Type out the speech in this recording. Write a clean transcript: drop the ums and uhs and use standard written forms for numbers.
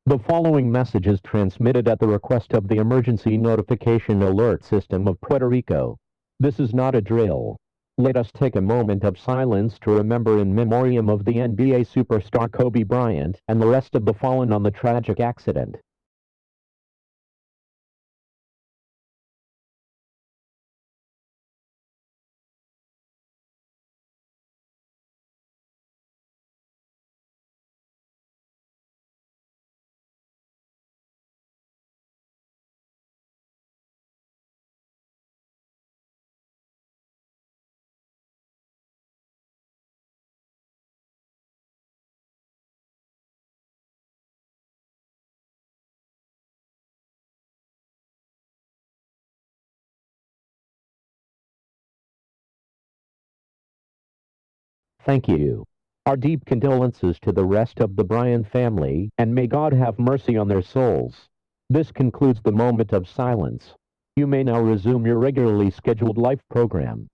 The following message is transmitted at the request of the Emergency Notification Alert System of Puerto Rico. This is not a drill. Let us take a moment of silence to remember in memoriam of the NBA superstar Kobe Bryant and the rest of the fallen on the tragic accident. Thank you. Our deep condolences to the rest of the Bryant family, and may God have mercy on their souls. This concludes the moment of silence. You may now resume your regularly scheduled life program.